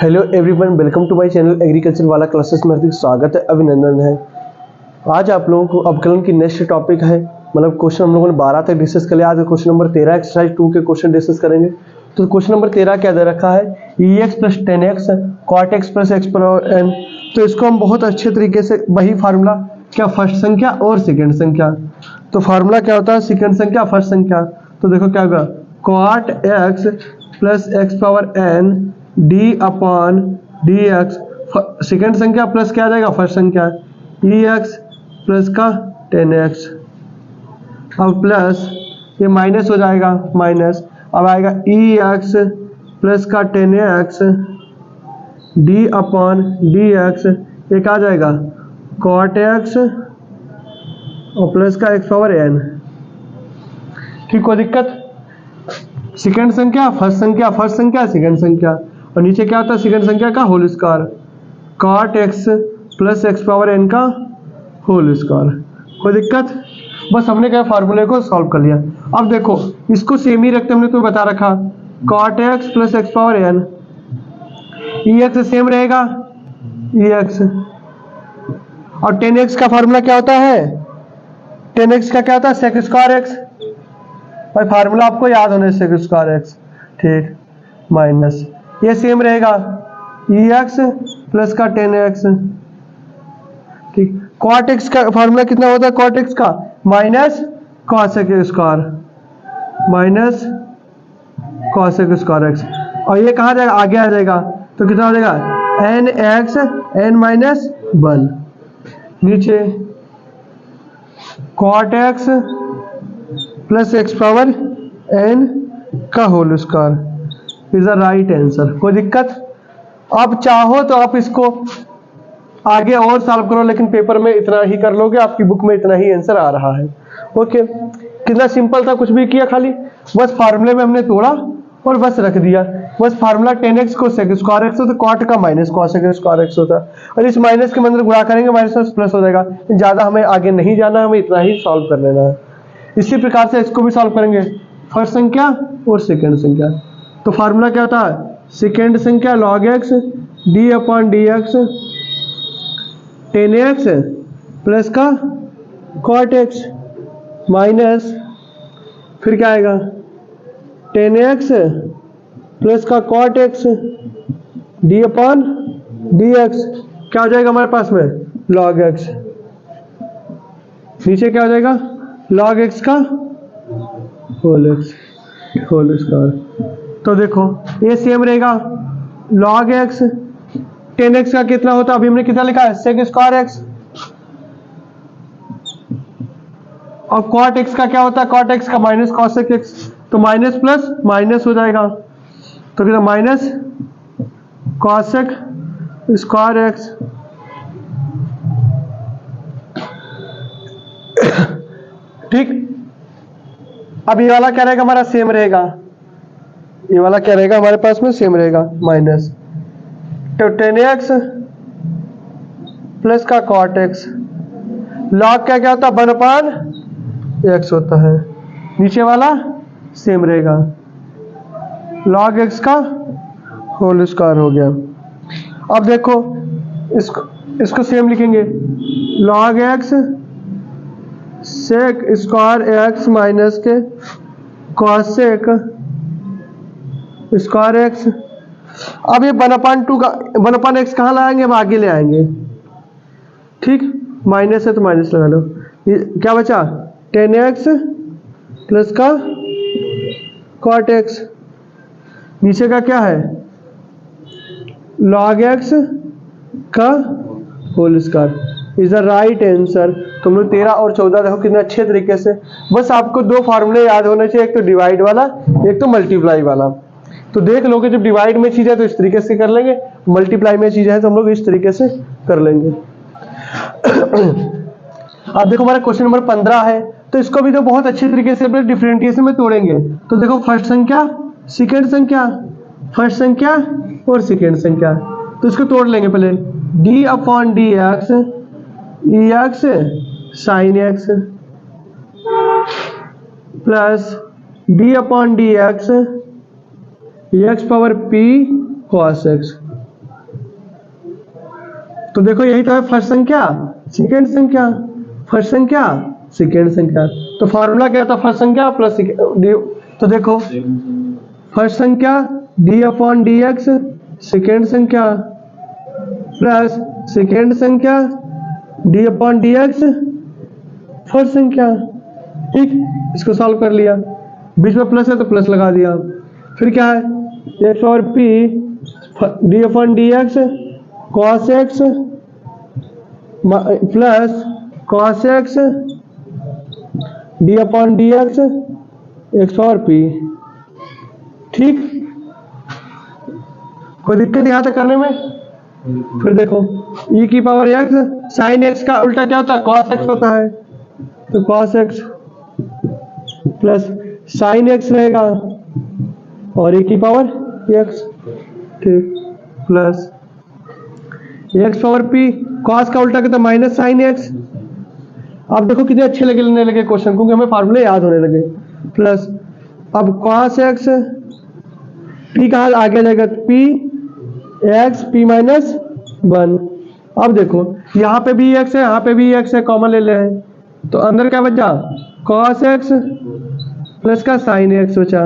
Hello everyone, welcome to my channel agriculture वाला classes में हार्दिक स्वागत है, अभिनंदन है। आज आप लोगों को अवकलन की नेक्स्ट टॉपिक है, मतलब क्वेश्चन हम लोगों ने 12 तक डिस्कस कर लिया। आज क्वेश्चन नंबर 13 एक्सरसाइज 2 के क्वेश्चन डिस्कस करेंगे। तो क्वेश्चन नंबर 13 क्या दे रखा है, EX plus 10x cot x plus x power n। तो इसको हम बहुत अच्छे तरीके से वही फार्मूला, क्या फर्स्ट संख्या और सेकेंड संख्या। तो फार्मूला क्या होता है, सेकेंड संख्या फर्स्ट संख्या। तो देखो क्या होगा, cot x plus x power n D upon d x, second संख्या प्लस क्या आ जाएगा फर्स्ट संख्या, ई एक्स प्लस का 10x। अब प्लस ये माइनस हो जाएगा, माइनस अब आएगा ई एक्स प्लस का 10x D upon d x, एक आ जाएगा कॉट एक्स और प्लस का x पावर n। ठीक, कोई दिक्कत। सेकेंड संख्या फर्स्ट संख्या, फर्स्ट संख्या सेकेंड संख्या, और नीचे क्या होता है सेकेंड संख्या का whole square, cot x plus x power n का होल स्क्वायर। कोई दिक्कत। बस हमने क्या फार्मूले को सॉल्व कर लिया। अब देखो इसको सेम ही रखते, हमने तो बता रखा cot x plus x power n, e x same रहेगा ई एक्स, और 10x का फार्मूला क्या होता है, 10x का क्या होता है सेक स्क्वायर एक्स। भाई फार्मूला आपको याद होने सेक स्क्वायर एक्स, ठीक, माइनस ये सेम रहेगा ई एक्स प्लस का 10x, ठीक। कॉट एक्स का फार्मूला कितना होता है, कॉट एक्स का minus cosec square, minus cosec square x, और ये कहाँ जाएगा आगे आ जाएगा, तो कितना हो जाएगा एन एक्स एन माइनस 1, नीचे cot x plus x power n का whole square is the right answer. कोई दिक्कत। आप चाहो तो आप इसको आगे और सॉल्व करो, लेकिन पेपर में इतना ही कर लोगे, आपकी बुक में इतना ही आंसर आ रहा है। ओके, कितना सिंपल था, कुछ भी किया, खाली बस फार्मूले में हमने तोड़ा और बस रख दिया। बस फार्मूला 10x को सेक स्क्वायर एक्स होता है, कॉट का माइनस कॉसेक स्क्वायर एक्स होता है, और इस माइनस के अंदर गुणा करेंगे माइनस प्लस हो जाएगा। ज़्यादा हमें आगे नहीं जाना, हमें इतना ही सॉल्व कर लेना है। इसी प्रकार से इसको भी सॉल्व करेंगे, फर्स्ट संख्या और सेकेंड संख्या। तो फार्मूला क्या होता है, सेकेंड संख्या log x d upon d x 10x plus का कॉट एक्स माइनस फिर क्या आएगा 10x प्लस का cot x d upon d x, क्या हो जाएगा हमारे पास में लॉग एक्स, नीचे क्या हो जाएगा लॉग एक्स का होल एक्स होल स्क्वायर। तो देखो ये सेम रहेगा, लॉग एक्स 10x का कितना होता है, अभी हमने कितना लिखा है सेक स्क्वायर एक्स, और कॉट एक्स का क्या होता है, कॉट एक्स का माइनस कॉसेक एक्स, तो माइनस प्लस माइनस हो जाएगा, तो कितना माइनस कॉसेक स्क्वायर एक्स। ठीक, अब ये वाला क्या रहेगा हमारा सेम रहेगा, ये वाला क्या रहेगा हमारे पास में सेम रहेगा माइनस, तो 10x प्लस का कॉट एक्स, लॉग क्या क्या होता है 1/x होता है, नीचे वाला सेम रहेगा लॉग एक्स का होल स्क्वायर हो गया। अब देखो इसको सेम लिखेंगे, log x sec square x minus के कॉसेक स्क्वायर एक्स। अब ये 1/2 का 1/x कहाँ लाएंगे, हम आगे ले आएंगे, ठीक, माइनस है तो माइनस लगा लो। ये क्या बचा 10x प्लस का कॉट एक्स, नीचे का क्या है लॉग एक्स का whole square is the right answer. तुम लोग 13 और 14 देखो कितने अच्छे तरीके से। बस आपको दो फार्मूले याद होने चाहिए, एक तो डिवाइड वाला, एक तो मल्टीप्लाई वाला। तो देख लोगे जब डिवाइड में चीज है तो इस तरीके से कर लेंगे, मल्टीप्लाई में चीज है तो हम लोग इस तरीके से कर लेंगे। अब देखो हमारा क्वेश्चन नंबर 15 है, तो इसको भी तो बहुत अच्छे तरीके से डिफरेंशिएशन में तोड़ेंगे। तो देखो फर्स्ट संख्या सेकेंड संख्या, फर्स्ट संख्या और सेकेंड संख्या, तो इसको तोड़ लेंगे पहले, d upon d x e x sine x plus d upon d x x power p cos x. तो देखो यही तो है फर्स्ट संख्या सेकेंड संख्या, फर्स्ट संख्या सेकेंड संख्या। तो फॉर्मूला क्या था, फर्स्ट संख्या प्लस डी। तो देखो फर्स्ट संख्या D upon d x second संख्या प्लस सेकेंड संख्या D upon d x first संख्या। ठीक, इसको सॉल्व कर लिया, बीच में प्लस है तो प्लस लगा दिया। फिर क्या है, एक्स और P D upon d x cos x plus cos x d upon d x x और पी। ठीक, कोई दिक्कत यहाँ तक करने में? फिर देखो e की पावर x साइन x का उल्टा क्या होता है, cos x होता है। तो cos x plus sine x रहेगा और e की पावर x, ठीक, plus x power p, cos का उल्टा क्या था माइनस साइन x। अब देखो कितने अच्छे लगने लगे क्वेश्चन, क्योंकि हमें फार्मूले याद होने लगे। प्लस अब cos x p कहाँ आगे जाएगा, p x p माइनस 1। अब देखो यहाँ पे भी x है, यहाँ पे भी x है, कॉमन ले ले हैं तो अंदर क्या बचा, cos x प्लस का साइन x बचा।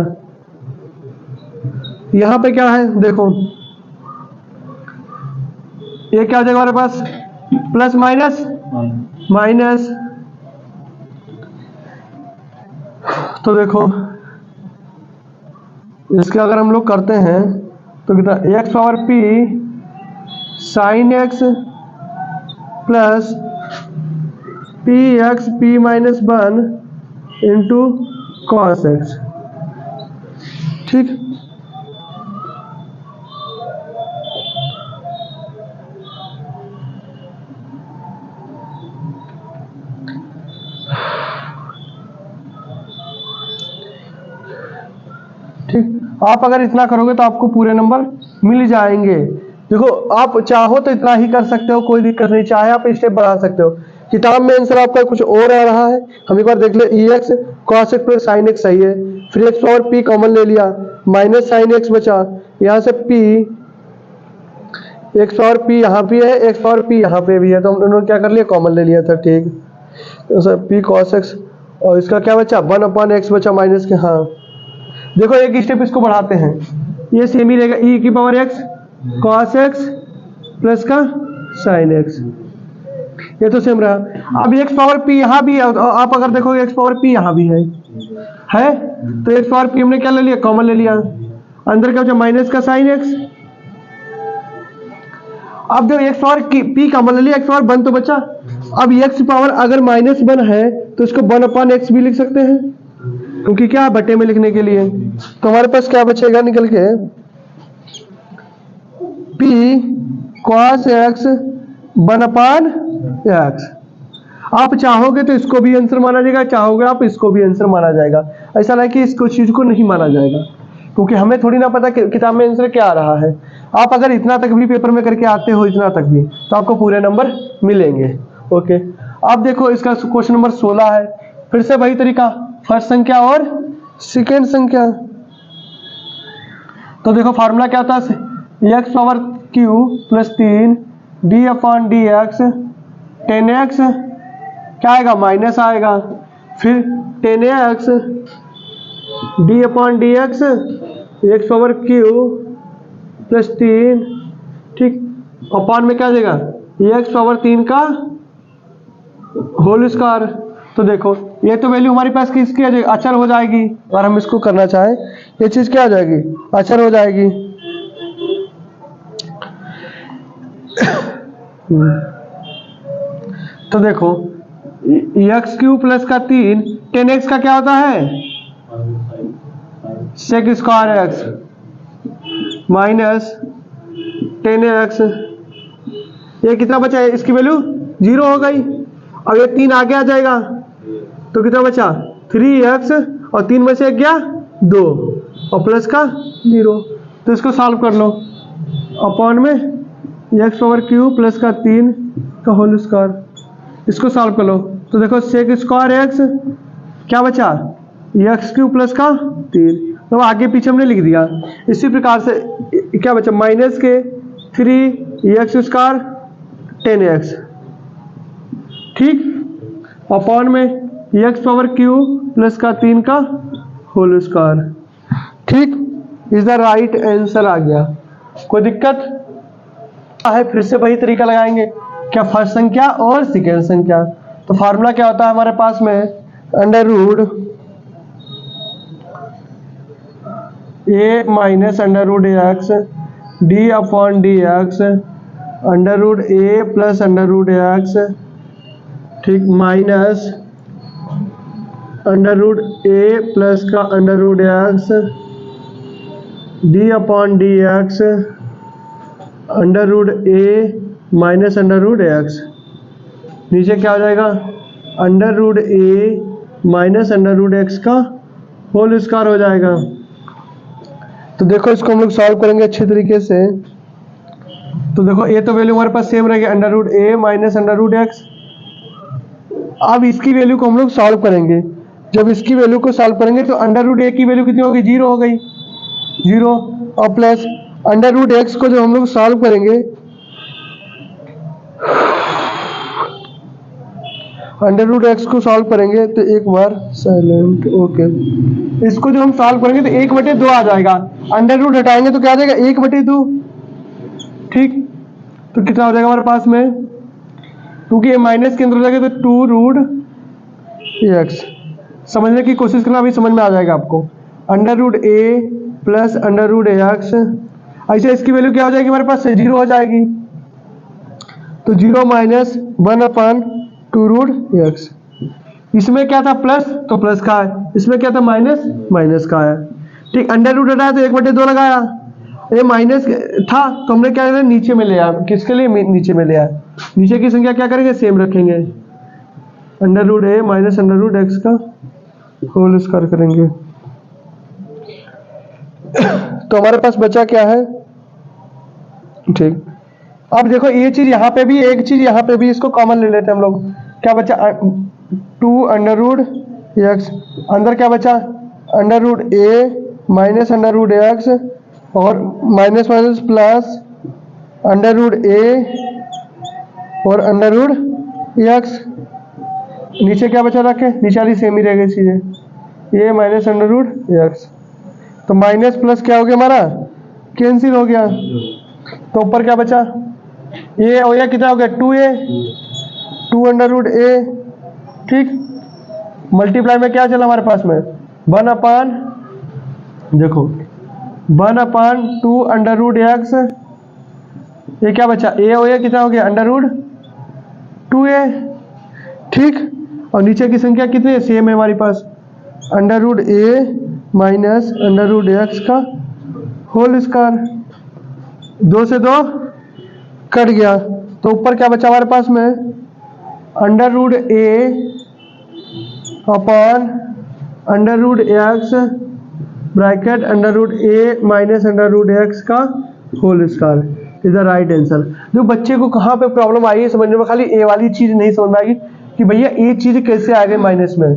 यहाँ पे क्या है देखो, ये क्या हो जाएगा हमारे पास, प्लस माइनस माइनस। तो देखो इसके अगर हम लोग करते हैं तो कितना, x power P sign x plus P x P minus 1 into cos x. ठीक, ठीक, आप अगर इतना करोगे तो आपको पूरे नंबर मिल जाएंगे। देखो आप चाहो तो इतना ही कर सकते हो, कोई दिक्कत नहीं, चाहे आप स्टेप बढ़ा सकते हो। किताब में आंसर आपका कुछ और आ रहा है, हम एक बार देख ले, e x cos x plus sine x सही है, फिर एक्स और पी कॉमन ले लिया, माइनस साइन एक्स बचा, यहाँ से पी एक्स और पी यहाँ भी है, एक्स और पी यहाँ पे भी है, तो हम दोनों क्या कर लिया, कॉमन ले लिया था। ठीक, तो सर पी कॉस एक्स और इसका क्या बचा, 1 अपॉन एक्स बचा माइनस के। हाँ देखो एक स्टेप इसको बढ़ाते हैं, ये सेम ही रहेगा, ई की power x cos x plus का साइन एक्स, ये तो सेम रहा। अब एक्स पावर पी यहाँ भी है, आप अगर देखोगे एक्स पावर पी यहाँ भी है तो एक्स पावर पी हमने क्या ले लिया, कॉमन ले लिया, अंदर क्या बचा माइनस का साइन एक्स। अब जब एक्स पावर पी कॉमन ले लिया, एक्स पावर 1 तो बचा। अब एक्स पावर अगर माइनस 1 है तो इसको 1 अपॉन एक्स भी लिख सकते हैं, क्योंकि क्या बटे में लिखने के लिए। तो हमारे पास क्या बचेगा निकल के, p cos x 1 upon x। आप चाहोगे तो इसको भी आंसर माना जाएगा, चाहोगे आप इसको भी आंसर माना जाएगा। ऐसा नहीं कि इसको चीज को नहीं माना जाएगा, क्योंकि हमें थोड़ी ना पता कि किताब में आंसर क्या आ रहा है। आप अगर इतना तक भी पेपर में करके आते हो, इतना तक भी, तो आपको पूरे नंबर मिलेंगे। ओके, अब देखो इसका क्वेश्चन नंबर 16 है, फिर से वही तरीका, फर्स्ट संख्या और सेकेंड संख्या। तो देखो फार्मूला क्या था, x power Q plus 3 D upon d x 10x क्या आएगा, माइनस आएगा, फिर 10x D upon d x x power Q plus 3, ठीक, अपॉन में क्या देगा, एक्स पावर 3 का होल स्क्वायर। तो देखो ये तो वैल्यू हमारे पास किसकी आ जाएगी, अचर हो जाएगी, और हम इसको करना चाहें ये चीज क्या आ जाएगी, अचर हो जाएगी। तो देखो एक्स क्यू प्लस का 3 10x का क्या होता है, सेक स्क्वायर एक्स माइनस 10x, ये कितना बचा है, इसकी वैल्यू 0 हो गई। अब ये 3 आगे आ जाएगा तो कितना बचा, 3x और 3 में से एक गया 2 और प्लस का 0। तो इसको सॉल्व कर लो, अपॉन में एक्स पावर क्यू प्लस का 3 का होल स्क्वायर, इसको सॉल्व कर लो। तो देखो सेक स्क्वायर एक्स क्या बचा, एक्स क्यू प्लस का 3, तो आगे पीछे हमने लिख दिया। इसी प्रकार से क्या बचा, माइनस के 3 एक्स स्क्वायर 10x, ठीक, अपॉन में x पावर क्यू प्लस का 3 का होल स्क्वायर, ठीक, इज द राइट आंसर आ गया। कोई दिक्कत है? फिर से वही तरीका लगाएंगे, क्या फर्स्ट संख्या और सेकेंड संख्या। तो फार्मूला क्या होता है हमारे पास में, under root a minus under root x d upon d x under root a plus under root x, ठीक, minus under root a plus का under root x d upon d x under root a minus under root x, नीचे क्या हो जाएगा, under root a minus under root x का whole square हो जाएगा। तो देखो इसको हम लोग सॉल्व करेंगे अच्छे तरीके से। तो देखो ये तो वैल्यू हमारे पास सेम रहेगी, under root a minus under root x. अब इसकी वैल्यू को हम लोग सॉल्व करेंगे। जब इसकी वैल्यू को सॉल्व करेंगे तो अंडर रूट a की वैल्यू कितनी होगी, 0 हो गई, 0, और प्लस अंडर रूट एक्स को जब हम लोग सॉल्व करेंगे, अंडर रूट एक्स को सॉल्व करेंगे तो एक बार साइलेंट, ओके, इसको जो हम सॉल्व करेंगे तो 1/2 आ जाएगा, अंडर रूट हटाएंगे तो क्या आ जाएगा, 1/2, ठीक। तो कितना हो जाएगा हमारे पास में, क्योंकि ये माइनस के अंदर हो जाएगा तो 2 रूट एक्स। समझने की कोशिश करना, अभी समझ में आ जाएगा आपको। Under root a plus under root x, ऐसे इसकी वैल्यू क्या हो जाएगी हमारे पास, 0 हो जाएगी। तो 0 माइनस 1/2 रूट एक्स। इसमें क्या था प्लस, तो प्लस का है, इसमें क्या था माइनस, माइनस का है, ठीक। अंडर रूट हटाया तो 1/2 लगाया, ये माइनस था तो हमने क्या किया, नीचे में ले आया। किसके लिए, नीचे में ले आया। नीचे की संख्या क्या करेंगे, सेम रखेंगे, under root a minus under root x का होल स्क्वायर करेंगे। तो हमारे पास बचा क्या है, ठीक। अब देखो ये चीज यहाँ पे भी, एक चीज यहाँ पे भी, इसको कॉमन ले लेते हैं हम लोग। क्या बचा, 2 अंडर रूट एक्स, अंदर क्या बचा, under root a minus under root x, और minus minus plus under root a और अंडर रूट एक्स। नीचे क्या बचा रखे, नीचे वाली सेम ही रह गई चीजें, a minus under root x. तो माइनस प्लस क्या हो गया हमारा, कैंसिल हो गया। तो ऊपर क्या बचा, ये हो गया, कितना हो गया, 2a, 2 अंडर रूट a, ठीक। मल्टीप्लाई में क्या चला हमारे पास में, 1/, देखो 1/2 अंडर रूट एक्स, ये क्या बचा, a हो गया, कितना हो गया, अंडर रूट 2a, ठीक। और नीचे की संख्या कितनी है, सेम है हमारे पास, under root a minus under root x का होल स्क्वायर। 2 से 2 कट गया, तो ऊपर क्या बचा हमारे पास में, under root a upon under root x bracket under root a minus under root x का whole square is the right answer. जो बच्चे को कहाँ पे प्रॉब्लम आई है समझने में, खाली a वाली चीज नहीं समझ में आएगी कि भैया ये चीज कैसे आ गई माइनस में।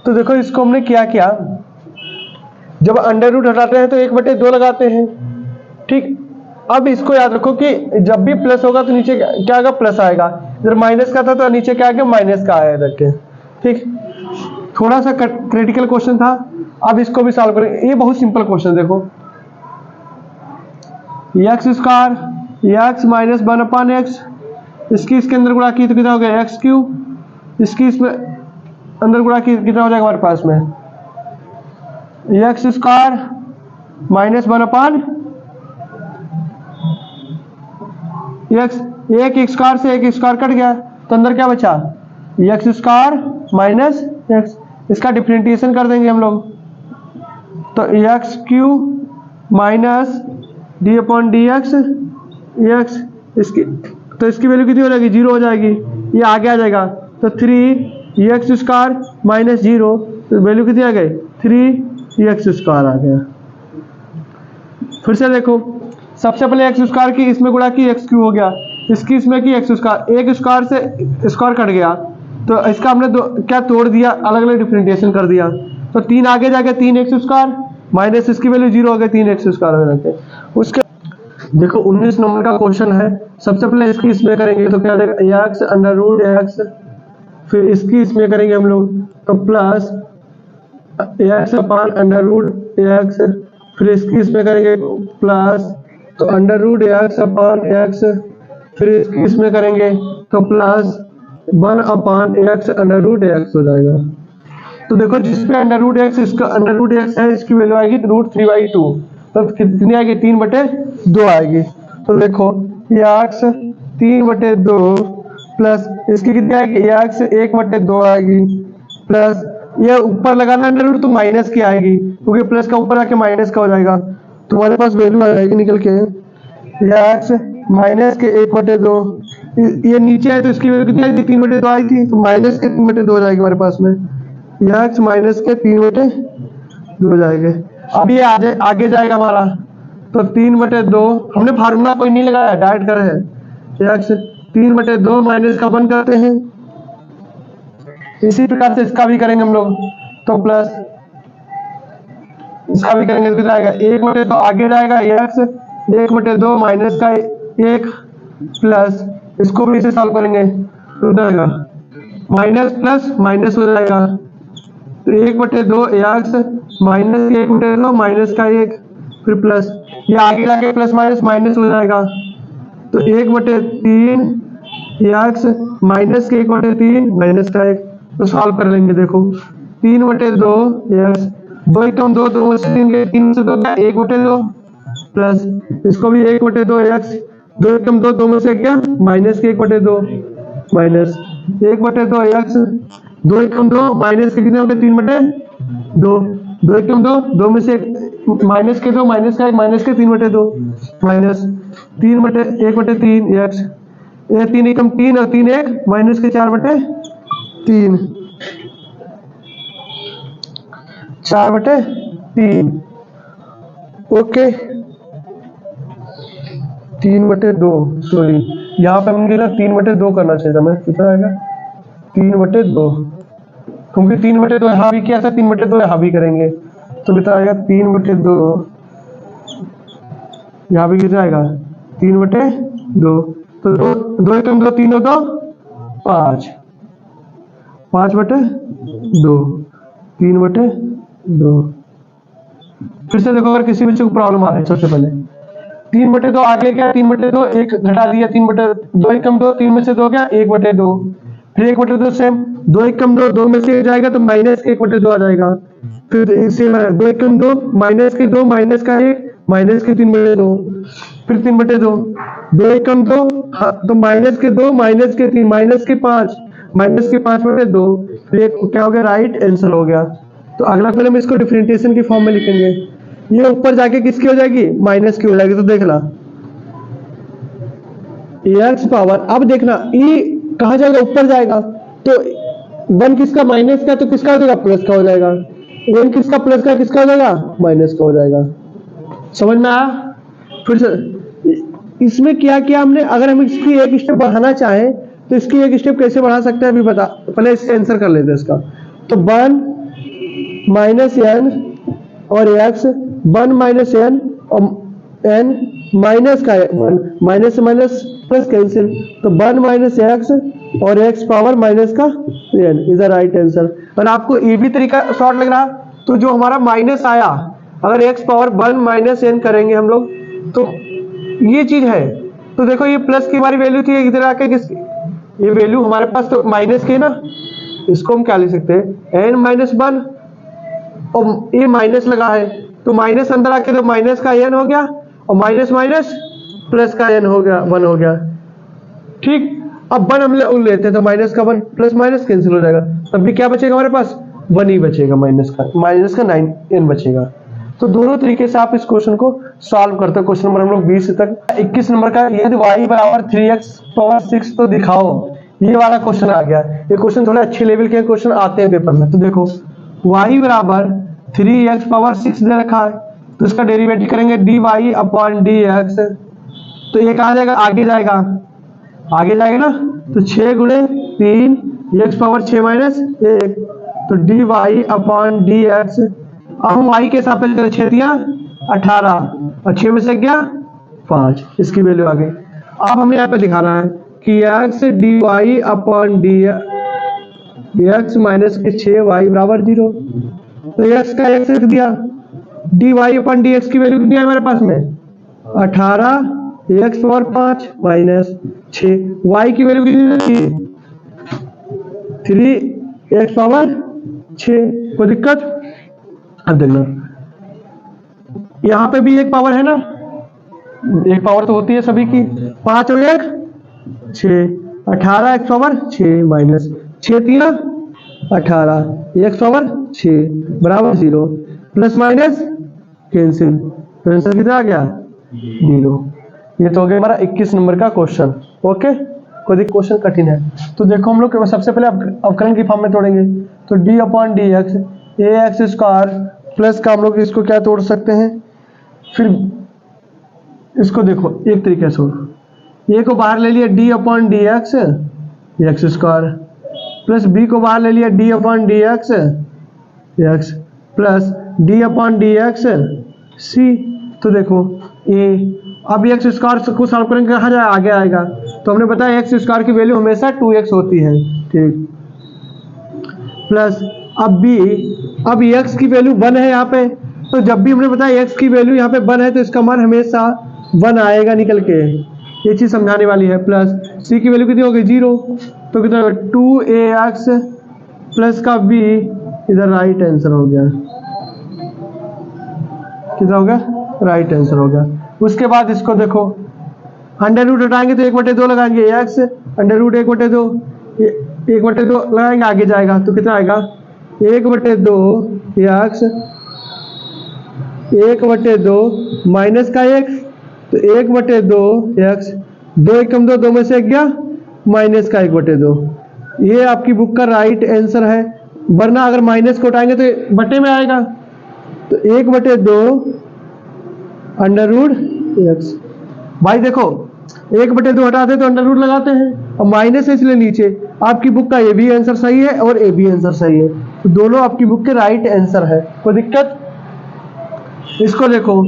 तो देखो इसको हमने क्या किया, जब अंडर रूट हटाते हैं तो 1/2 लगाते हैं, ठीक। अब इसको याद रखो कि जब भी प्लस होगा तो नीचे क्या आएगा, प्लस आएगा। जब माइनस का था तो नीचे क्या आएगा, माइनस का आया रखे, ठीक। थोड़ा सा क्रिटिकल क्वेश्चन था, अब इसको भी सॉल्व करेंगे। ये बहुत सिंपल क्वेश्चन, देखो x square x minus 1/x, इसकी इसके अंदर गुणा की तो कितना हो गया, एक्स क्यूब, इसकी इसमें अंदर गुणा की कितना हो जाएगा हमारे पास में, एक्स स्क्वायर माइनस 1/x, एक स्क्वायर से एक स्क्वायर कट गया तो अंदर क्या बचा, एक्स स्क्वायर माइनस एक्स। इसका डिफरेंशिएशन कर देंगे हम लोग, तो x cube minus D upon d x x, इसकी तो इसकी वैल्यू कितनी हो जाएगी, 0 हो जाएगी। ये आगे आ जाएगा तो 3 एक्स स्क्वायर माइनस 0, तो वैल्यू कितनी आ गई, 3 एक्स स्क्वायर आ गया। फिर से देखो, सबसे पहले एक्स स्क्वायर की इसमें गुणा की, एक्स क्यूब हो गया, इसकी इसमें की एक्स स्क्वायर, एक स्क्वायर से स्क्वायर कट गया तो इसका हमने क्या तोड़ दिया, अलग अलग डिफरेंशिएशन कर दिया। तो 3 आगे जाके 3 एक्स स्क्वायर माइनस इसकी वैल्यू 0 हो गई, 3 एक्स स्क्वायर हो जाते। उसके देखो 19 नंबर का क्वेश्चन है। सबसे पहले इसकी इसमें करेंगे तो क्या देगा एक्स अंडर रूट एक्स, फिर इसकी इसमें करेंगे हम लोग तो plus x upon under root x, फिर इसकी इसमें करेंगे प्लस तो under root x upon x, फिर इसकी इसमें करेंगे तो plus 1 upon x under root x हो जाएगा। तो देखो जिसपे अंडर रूट एक्स, इसका अंडर रूट एक्स है, इसकी वैल्यू आएगी √3/2, तो कितनी आएगी 3/2 आएगी। तो देखो ये एक्स 3/2 प्लस इसकी कितनी आएगी एक्स 1/2 आएगी, प्लस ये ऊपर लगाना अंडर रूट तो माइनस की आएगी, क्योंकि प्लस का ऊपर आके माइनस का हो जाएगा। तुम्हारे पास वैल्यू आ जाएगी निकल के एक्स माइनस के 1/2, ये नीचे है तो इसकी वैल्यू कितनी आई थी 3/2 आई थी, तो माइनस के 3/2 हो जाएगी हमारे पास में, एक्स माइनस के 3/2 हो जाएंगे। अब ये आगे जाएगा हमारा तो 3/2, हमने फार्मूला कोई नहीं लगाया, डायरेक्ट करे हैं एक्स 3/2 माइनस का 1 करते हैं। इसी प्रकार से इसका भी करेंगे हम लोग तो प्लस इसका भी करेंगे तो कितना आएगा 1/2 आगे जाएगा एक्स 1/2 माइनस का 1 प्लस इसको भी इसे सॉल्व करेंगे तो जाएगा माइनस प्लस माइनस हो जाएगा, तो 1/2 एक्स माइनस 1/2 माइनस का 1, फिर प्लस ये आगे जाके प्लस माइनस माइनस हो जाएगा, तो 1/3 एक्स माइनस के 1/3 माइनस का 1, तो सॉल्व कर लेंगे। देखो 3/2 एक्स 2 एकम 2 2 से 3 गए 3 से 2 गया 1/2 प्लस इसको भी 1/2 एक्स 2 एकम 2 2 में से गया माइनस के 1/2 माइनस 1/2 एक्स 2 एकम 2 माइनस के कितने हो गए 3/2 2 एकम 2 2 में से माइनस के 2 माइनस का 1 माइनस के 3/2 माइनस 1/3 एक्स ये 3 एकम 3 और 3 1 माइनस के 4/3 4/3 ओके 3/2 सॉरी यहाँ पे हमने 3/2 करना चाहिए था, मैं कितना आएगा 3/2 क्योंकि 3/2 यहाँ भी किया था 3/2 यहाँ भी करेंगे तो कितना आएगा 3/2 यहाँ भी कितना आएगा 3/2 तो 2 एकम 2 3 2 5 5/2 3/2। फिर से देखो अगर किसी बच्चे को प्रॉब्लम आ रही है सबसे पहले 3/2 आगे क्या 3/2 एक घटा दिया 3/2 एकम 2 3 में से 2 गया 1/2 फिर 1/2 सेम 2 एकम 2 2 में से जाएगा तो माइनस के 1/2 आ जाएगा, फिर इसे 2 एकम 2 माइनस के 2 माइनस का 1 माइनस के 3/2 फिर 3/2 2 एकम 2 तो माइनस के 2 माइनस के 3 माइनस के 5 माइनस के 5/2 फिर क्या हो गया राइट आंसर हो गया। तो अगला पहले हम इसको डिफरेंशिएशन की फॉर्म में लिखेंगे, ये ऊपर जाके किसकी हो जाएगी माइनस की हो जाएगी, तो देखना एक्स पावर अब देखना ई कहा जाएगा ऊपर जाएगा तो 1 किसका माइनस का तो किसका हो जाएगा प्लस का हो जाएगा, 1 किसका प्लस का किसका हो जाएगा माइनस का हो जाएगा। समझ में आया? फिर से इसमें क्या किया हमने, अगर हम इसकी एक स्टेप बढ़ाना चाहें तो इसकी एक स्टेप कैसे बढ़ा सकते हैं अभी बता, पहले इससे आंसर कर लेते हैं इसका। तो 1 माइनस एन और एक्स 1 माइनस एन और एन माइनस का माइनस से माइनस प्लस कैंसिल तो 1 माइनस एक्स और एक्स पावर माइनस का n is the right answer. और आपको ये भी तरीका शॉर्ट लग रहा तो जो हमारा माइनस आया अगर एक्स पावर 1 माइनस एन करेंगे हम लोग तो ये चीज है, तो देखो ये प्लस की हमारी वैल्यू थी इधर आके किसकी ये वैल्यू हमारे पास तो माइनस की ना, इसको हम क्या लिख सकते हैं एन माइनस 1 और ये माइनस लगा है तो माइनस अंदर आके तो माइनस का एन हो गया और माइनस माइनस प्लस का एन हो गया 1 हो गया ठीक। अब 1 हम लेते हैं तो माइनस का 1 प्लस माइनस कैंसिल हो जाएगा, तब भी क्या बचेगा हमारे पास 1 ही बचेगा माइनस का 9 एन बचेगा। तो दोनों तरीके से आप इस क्वेश्चन को सॉल्व करते हो। क्वेश्चन नंबर हम लोग 20 तक 21 नंबर का यदि y बराबर 3x पावर 6 तो दिखाओ, ये वाला क्वेश्चन आ गया। ये क्वेश्चन थोड़े अच्छे लेवल के क्वेश्चन आते हैं पेपर में। तो देखो y बराबर 3x पावर 6 दे रखा है तो इसका डेरिवेटिव करेंगे dy अपॉन dx, तो ये कहा जाएगा आगे जाएगा ना तो 6 गुणे 3 x पावर 6 माइनस 1 तो dy अपॉन dx। अब हम y के सापेक्ष करें 6 दिया 18 और 6 में से गया 5, इसकी वैल्यू आ गई। अब हमें यहाँ पे दिखाना है कि x dy upon d x minus के 6y बराबर 0। तो x का x रख दिया, dy अपॉन डी एक्स की वैल्यू कितनी है हमारे पास में 18, x पावर 5 माइनस 6, y की वैल्यू कितनी थी 3 x पावर 6। कोई दिक्कत? अब देखना यहाँ पे भी एक पावर है ना, एक पावर तो होती है सभी की, 5 और 1 6, 18 x power 6 minus 6 3 18 x power 6 बराबर 0, प्लस माइनस कैंसिल, तो आंसर कितना आ गया 0। ये तो हो गया हमारा 21 नंबर का क्वेश्चन। ओके, कोई क्वेश्चन कठिन है तो देखो हम लोग सबसे पहले अवकलन की फॉर्म में तोड़ेंगे। तो डी अपॉन डी एक्स ए एक्स स्क्वायर प्लस का हम लोग इसको क्या तोड़ सकते हैं, फिर इसको देखो एक तरीके से ए को बाहर ले लिया d upon d x x square, plus b को बाहर ले लिया d upon d x x, plus d upon d x c. तो देखो ए, अब एक्स स्क्वायर को सॉल्व करेंगे कहाँ जाए आगे आएगा, तो हमने बताया एक्स स्क्वायर की वैल्यू हमेशा 2x होती है, ठीक। प्लस अब एक्स की वैल्यू 1 है यहाँ पे, तो जब भी हमने बताया एक्स की वैल्यू यहाँ पे 1 है तो इसका मान हमेशा 1 आएगा निकल के, ये चीज समझाने वाली है। प्लस सी की वैल्यू कितनी होगी 0, तो कितना 2ax प्लस का b, इधर राइट आंसर हो गया, कितना हो गया राइट आंसर हो गया। उसके बाद इसको देखो अंडर रूट हटाएंगे तो 1/2 लगाएंगे x, अंडर रूट 1/2 लगाएंगे आगे जाएगा तो कितना आएगा 1/2 x 1/2 माइनस का x, तो 1/2 x, 2 1 2, 2 में से 1 गया माइनस का 1/2। ये आपकी बुक का राइट आंसर है, वरना अगर माइनस को उठाएंगे तो बटे में आएगा, तो 1/2 अंडर रूट एक्स। भाई देखो 1/2 हटाते तो अंडर रूट लगाते हैं, और माइनस है इसलिए नीचे। आपकी बुक का ये भी आंसर सही है और ए भी आंसर सही है, तो दोनों आपकी बुक के राइट आंसर है। कोई दिक्कत? इसको देखो,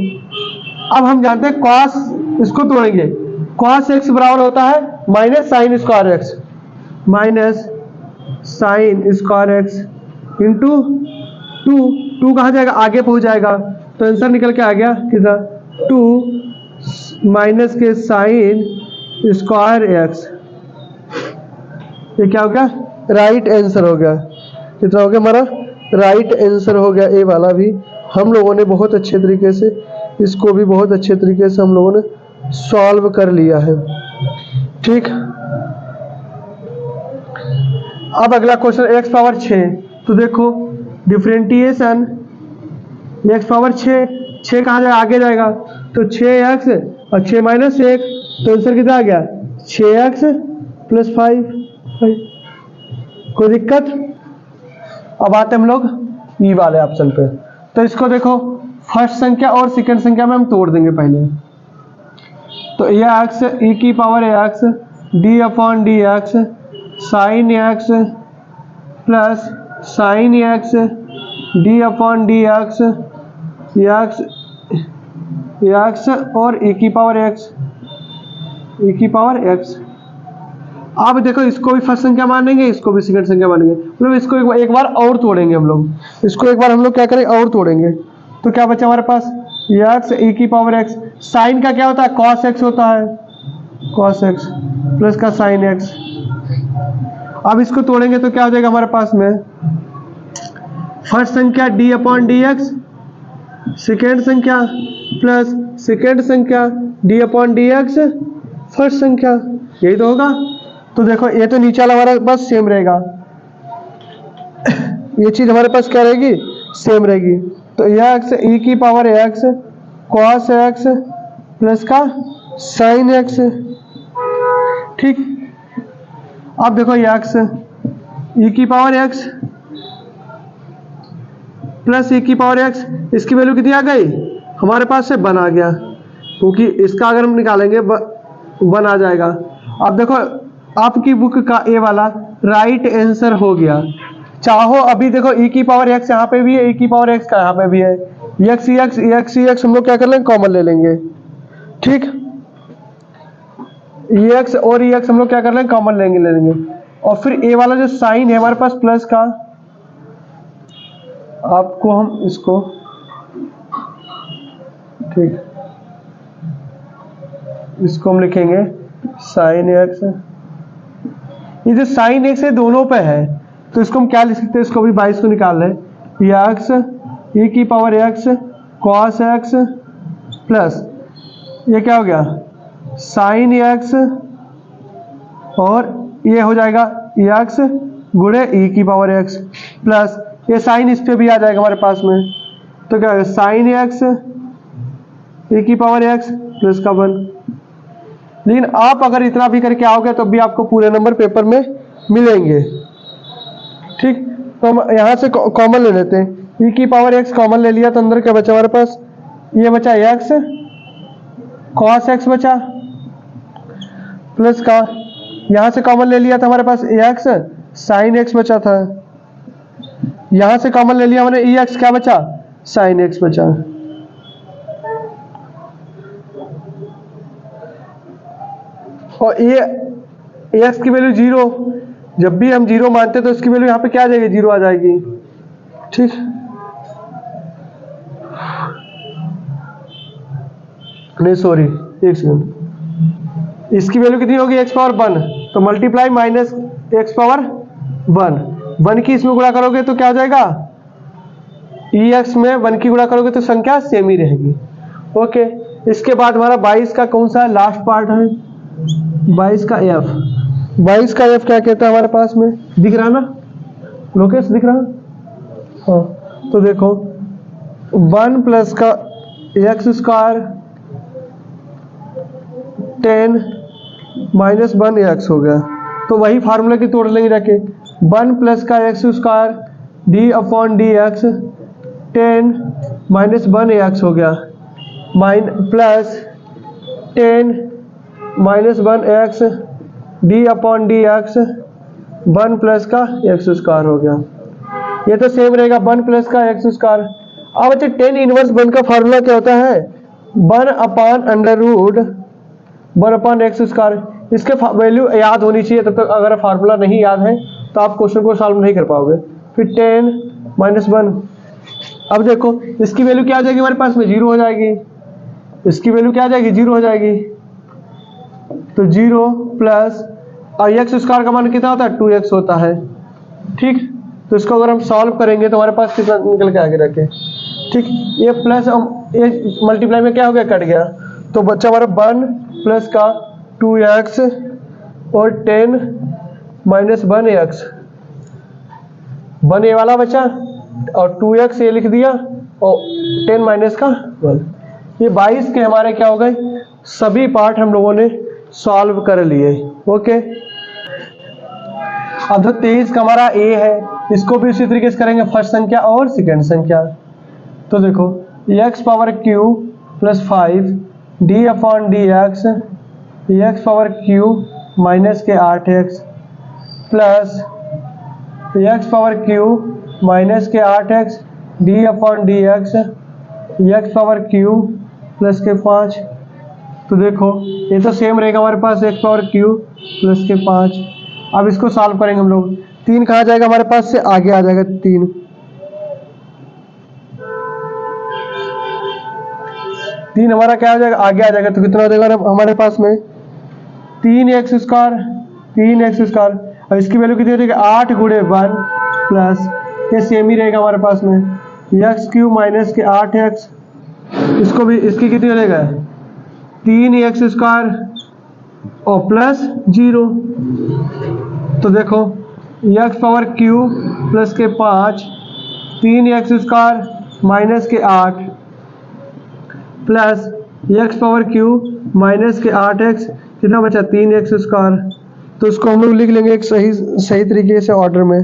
अब हम जानते हैं कॉस, इसको तोड़ेंगे, कॉस एक्स बराबर होता है minus sine square x, minus sine square x into 2 कहाँ जाएगा आगे पहुंच जाएगा, तो आंसर निकल के आ गया कितना 2 माइनस के साइन स्क्वायर एक्स। ये क्या हो गया राइट आंसर हो गया, कितना हो गया हमारा राइट आंसर हो गया। ए वाला भी हम लोगों ने बहुत अच्छे तरीके से, इसको भी बहुत अच्छे तरीके से हम लोगों ने सॉल्व कर लिया है, ठीक। अब अगला क्वेश्चन x पावर 6, तो देखो डिफरेंटिएशन x पावर 6 कहाँ जाएगा आगे जाएगा, तो 6x और 6 माइनस 1, तो आंसर कितना आ गया 6x प्लस 5। कोई दिक्कत? अब आते हम लोग ई वाले ऑप्शन पे, तो इसको देखो फर्स्ट संख्या और सेकंड संख्या में हम तोड़ देंगे पहले। तो ये x e की power x d upon d x sine x plus sine x d upon d x और e की पावर x। अब देखो इसको भी फर्स्ट संख्या मानेंगे, इसको भी सेकंड संख्या मानेंगे, मतलब इसको एक बार और तोड़ेंगे हम लोग, इसको एक बार हम लोग क्या करेंगे और तोड़ेंगे। तो क्या बचा हमारे पास x e की पावर x, साइन का क्या होता है cos x होता है, cos x प्लस का साइन x। अब इसको तोड़ेंगे तो क्या हो जाएगा हमारे पास में फर्स्ट संख्या d upon d x, second संख्या प्लस सेकेंड संख्या d upon d x first संख्या, यही तो होगा। तो देखो ये तो नीचे वाला हमारे पास सेम रहेगा, ये चीज हमारे पास क्या रहेगी सेम रहेगी। तो यह x e की power x cos x plus का sin x, ठीक। अब देखो ये x e की पावर x प्लस e की पावर x, इसकी वैल्यू कितनी आ गई हमारे पास से 1 आ गया, क्योंकि इसका अगर हम निकालेंगे 1 आ जाएगा। अब देखो आपकी बुक का ए वाला राइट आंसर हो गया। चाहो अभी देखो e की पावर x यहाँ पे भी है, e की पावर x का यहाँ पे भी है, x हम लोग क्या कर लेंगे कॉमन ले लेंगे, ठीक। एक्स और एक्स हम लोग क्या कर लेंगे, कॉमन ले लेंगे। और फिर ए वाला जो साइन है हमारे पास प्लस का, आपको हम इसको ठीक, इसको हम लिखेंगे साइन एक्स। ये जो साइन एक्स है दोनों पे है, तो इसको हम क्या लिख सकते हैं, इसको भी 22 को निकाल लें। एक्स ई की power x cos x plus ये क्या हो गया साइन एक्स, और ये हो जाएगा एक्स गुणे ई की पावर एक्स प्लस ये साइन इस पे भी आ जाएगा हमारे पास में, तो क्या होगा साइन एक्स ई की पावर एक्स प्लस का 1। लेकिन आप अगर इतना भी करके आओगे तो भी आपको पूरे नंबर पेपर में मिलेंगे। ठीक, तो हम यहाँ से कॉमन ले लेते हैं, ई की पावर एक्स कॉमन ले लिया तो अंदर क्या बचा हमारे पास, ये बचा एक्स कॉस एक्स बचा प्लस का, यहाँ से कॉमन ले लिया था हमारे पास एक्स साइन एक्स बचा था, यहाँ से कॉमन ले लिया हमने ई एक्स क्या बचा साइन एक्स बचा। और ये एक्स की वैल्यू 0, जब भी हम 0 मानते तो इसकी वैल्यू यहाँ पे क्या आ जाएगी 0 आ जाएगी। ठीक, नहीं सॉरी एक सेकंड, इसकी वैल्यू कितनी होगी एक्स पावर 1, तो मल्टीप्लाई माइनस एक्स पावर 1 की इसमें गुणा करोगे तो क्या हो जाएगा, ई एक्स में 1 की गुणा करोगे तो संख्या सेम ही रहेगी। ओके, इसके बाद हमारा 22 का कौन सा लास्ट पार्ट है, 22 का एफ। 22 का एफ क्या कहता है हमारे पास में, दिख रहा ना लोकेश, दिख रहा। हाँ, तो देखो 1 प्लस का एक्स स्क्वायर 10 माइनस 1 एक्स हो गया, तो वही फार्मूला की तोड़ लेंगे जाके, 1 प्लस का x square D upon d x 10 minus 1 x हो गया, plus 10 minus 1 x d upon d x 1 plus का एक्स स्क्वायर हो गया। ये तो सेम रहेगा 1 प्लस का एक्स स्क्वायर। अब बच्चे 10 इनवर्स 1 का फार्मूला क्या होता है, 1 upon under root 1 upon x square. इसके वैल्यू याद होनी चाहिए, तब तक अगर फार्मूला नहीं याद है तो आप क्वेश्चन को सॉल्व नहीं कर पाओगे। फिर 10 माइनस 1, अब देखो इसकी वैल्यू क्या आ जाएगी हमारे पास में 0 हो जाएगी, इसकी वैल्यू क्या आ जाएगी 0 हो जाएगी, तो 0 प्लस और एक्स स्क्वायर का मान कितना होता है 2x होता है। ठीक, तो इसको अगर हम सॉल्व करेंगे तो हमारे पास कितना निकल के आगे रखे। ठीक, ये प्लस ये मल्टीप्लाई में क्या हो गया कट गया, तो बच्चा हमारा 1 प्लस का 2x और 10 माइनस 1x, 1 ये वाला बचा और 2x ये लिख दिया और 10 माइनस का 1। ये 22 के हमारे क्या हो गए, सभी पार्ट हम लोगों ने सॉल्व कर लिए। ओके, अब जो 23 का हमारा ए है, इसको भी उसी तरीके से करेंगे, फर्स्ट संख्या और सेकंड संख्या। तो देखो x power Q plus 5 D upon d x x power Q minus के 8x plus x power Q minus के 8x D upon d x x power Q plus के 5। तो देखो ये तो सेम रहेगा हमारे पास, एक्स पावर क्यू प्लस के 5। अब इसको सॉल्व करेंगे हम लोग, 3 कहाँ जाएगा हमारे पास से आगे आ जाएगा 3, हमारा क्या हो जाएगा आगे आ जाएगा, तो कितना हो जाएगा हमारे पास में 3x स्क्वायर और इसकी वैल्यू कितनी हो जाएगी 8 गुणे 1 प्लस ये सेम ही रहेगा हमारे पास में एक्स क्यू माइनस के 8x, इसको भी इसकी कितनी हो जाएगा 3x स्क्वायर और प्लस 0। तो देखो एक्स पावर क्यू प्लस के 5 3x स्क्वायर माइनस के 8 plus x power Q minus के 8x, कितना बचा 3x स्क्वायर। तो इसको हम लोग लिख लेंगे एक सही तरीके से ऑर्डर में।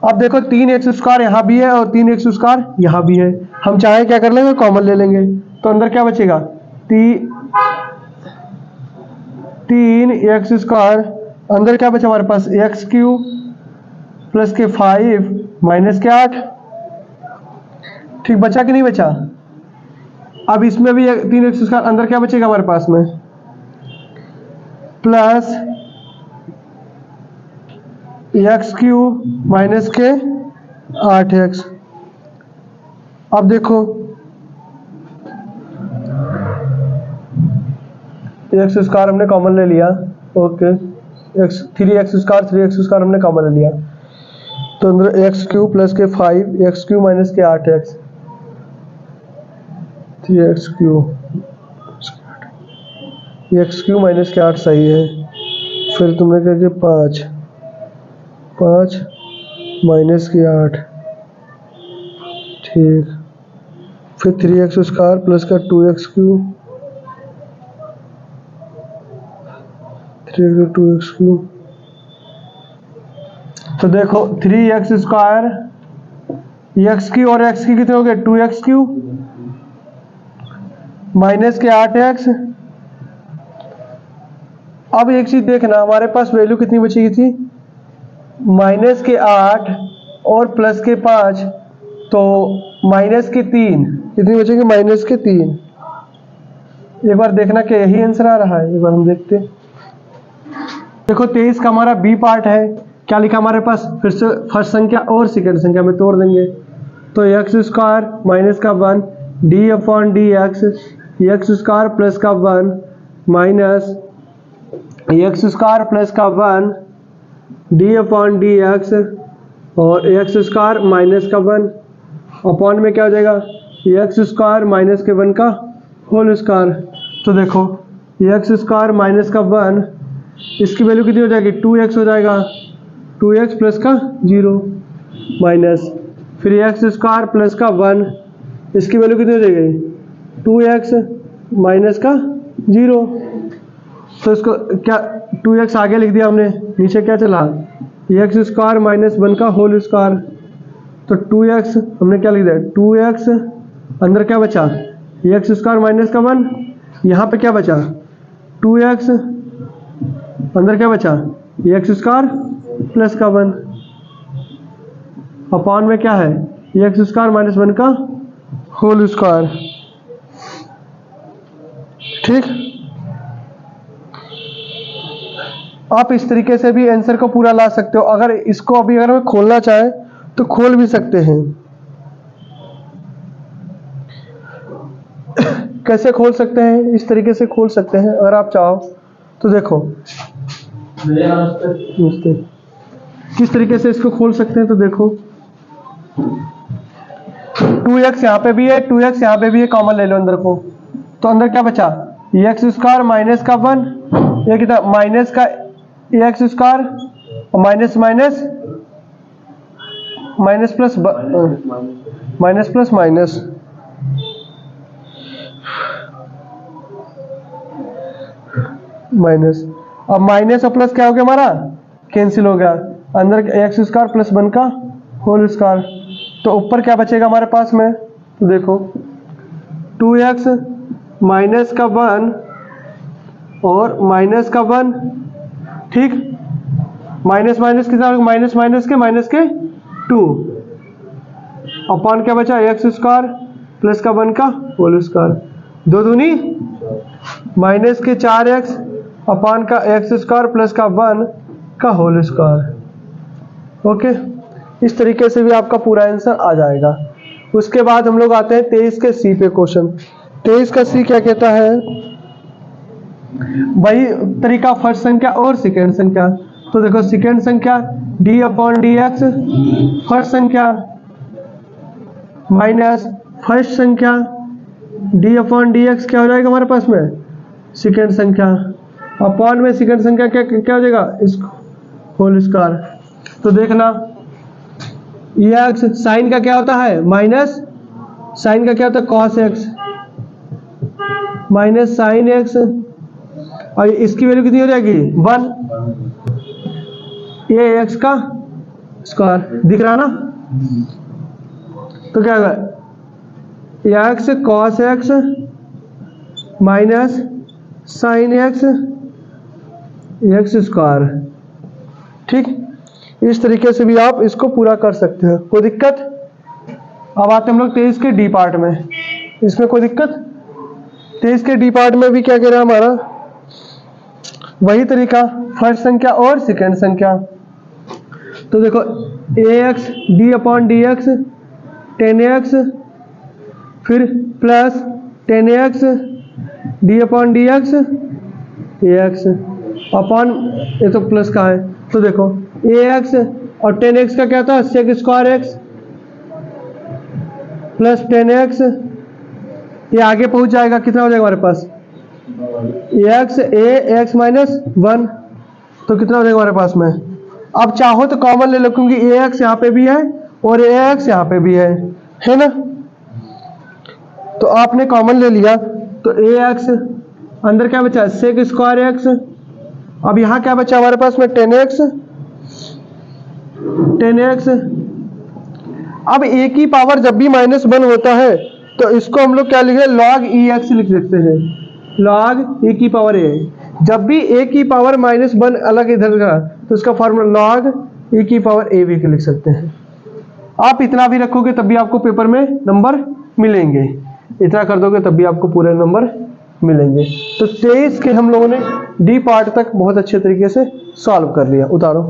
अब देखो 3x स्क्वायर यहाँ भी है और 3x स्क्वायर यहाँ भी है, हम चाहे क्या कर लेंगे कॉमन ले लेंगे, तो अंदर क्या बचेगा 3x स्क्वायर, अंदर क्या बचा हमारे पास एक्स क्यू प्लस के 5 माइनस के 8। ठीक बचा कि नहीं बचा, अब इसमें भी 3x², अंदर क्या बचेगा हमारे पास में, प्लस x³ माइनस के 8x। अब देखो x² हमने कॉमन ले लिया, ओके, 3x² हमने कॉमन ले लिया, तो अंदर x³ प्लस के 5, x³ माइनस के 8x, 3x³ x³ माइनस के 8 सही है। फिर तुमने कहा कि 5 माइनस के 8, ठीक। फिर 3x² प्लस का 2x³, 2x³। तो देखो 3x² x की और x की कितने हो गए, 2x³ माइनस के 8x। अब एक चीज देखना, हमारे पास वैल्यू कितनी बची थी, माइनस के 8 और प्लस के 5, तो माइनस के 3, कितनी बचेगी, माइनस के 3। एक बार देखना कि यही आंसर आ रहा है, एक बार हम देखते हैं। देखो 23 का हमारा बी पार्ट है, क्या लिखा हमारे पास, फिर से फर्स्ट संख्या और सेकंड संख्या में तोड़ देंगे। तो x² माइनस का 1 d/dx, x² प्लस का 1 माइनस x² प्लस का 1 d/dx, और x² माइनस का 1 अपॉन में क्या हो जाएगा, x² माइनस के 1 का होल स्क्वायर। तो देखो x² माइनस का 1, इसकी वैल्यू कितनी हो जाएगी, 2x हो जाएगा, 2x प्लस का 0 माइनस, फिर x² प्लस का 1, इसकी वैल्यू कितनी हो जाएगी, 2x माइनस का 0। तो इसको क्या 2x आगे लिख दिया हमने, नीचे क्या चला, x² माइनस 1 का होल स्क्वायर। तो 2x हमने क्या लिख दिया, 2x, अंदर क्या बचा, x² माइनस का 1, यहाँ पे क्या बचा, 2x, अंदर क्या बचा, x² प्लस का 1, अपॉन में क्या है, x² माइनस 1 का होल स्क्वायर, ठीक। आप इस तरीके से भी आंसर को पूरा ला सकते हो। अगर इसको अभी अगर खोलना चाहे तो खोल भी सकते हैं। कैसे खोल सकते हैं, इस तरीके से खोल सकते हैं अगर आप चाहो तो। देखो किस तरीके से इसको खोल सकते हैं, तो देखो 2x यहाँ पे भी है, 2x यहाँ पे भी है, कॉमन ले लो अंदर को। तो अंदर क्या बचा, x² माइनस का 1, ये कितना, माइनस का x² minus minus minus plus minus plus minus, minus. अब माइनस और प्लस क्या हो गया, हमारा कैंसिल हो गया, अंदर x² प्लस 1 का होल स्क्वायर। तो ऊपर क्या बचेगा हमारे पास में, तो देखो 2x माइनस का 1 और माइनस का 1, ठीक। माइनस माइनस कितना, माइनस माइनस के 2, अपॉन क्या बचा, x² प्लस का 1 का होल स्क्वायर, 2 दूनी माइनस के 4x अपॉन का x² प्लस का 1 का होल स्क्वायर। ओके, इस तरीके से भी आपका पूरा आंसर आ जाएगा। उसके बाद हम लोग आते हैं 23 के सी पे क्वेश्चन। 23 का सी क्या कहता है, वही तरीका फर्स्ट संख्या और सेकेंड संख्या। तो देखो सेकेंड संख्या d/dx, फर्स्ट संख्या माइनस फर्स्ट संख्या d/dx क्या हो जाएगा हमारे पास में, सेकेंड संख्या, अपॉन में सेकेंड संख्या क्या हो जाएगा, इस होल स्क्वायर। तो देखना ये x साइन का क्या होता है, माइनस साइन का क्या होता है, cos x minus sine x, और इसकी वैल्यू कितनी हो जाएगी, 1, ये x का स्क्वायर दिख रहा ना। तो क्या होगा, x cos x minus sine x square, ठीक। इस तरीके से भी आप इसको पूरा कर सकते हैं, कोई दिक्कत। अब आते हैं हम लोग 23 के डी पार्ट में, इसमें कोई दिक्कत 23 के डी पार्ट में भी क्या कह रहा है हमारा, वही तरीका, फर्स्ट संख्या और सेकंड संख्या। तो देखो ax d upon d x 10x, फिर plus 10x d upon d x ax upon, ये तो प्लस का है, तो देखो ax और 10x का क्या था, sec square x plus 10x, ये आगे पहुंच जाएगा, कितना हो जाएगा हमारे पास ax माइनस 1, तो कितना हो जाएगा हमारे पास में। अब चाहो तो कॉमन ले लो, क्योंकि ax यहाँ पे भी है और ax यहाँ पे भी है ना, तो आपने कॉमन ले लिया, तो ax अंदर क्या बचा, sec स्क्वायर x, अब यहाँ क्या बचा हमारे पास में 10x। अब a की पावर जब भी -1 होता है तो इसको हम लोग क्या लिखे, log ex लिख सकते हैं, log a की पावर a। जब भी a की पावर -1 अलग इधर का, तो इसका फॉर्मूला log a की पावर a भी लिख सकते हैं। आप इतना भी रखोगे तब भी आपको पेपर में नंबर मिलेंगे, इतना कर दोगे तब भी आपको पूरे नंबर मिलेंगे। तो 23 के हम लोगों ने डी पार्ट तक बहुत अच्छे तरीके से सॉल्व कर लिया। उतारो।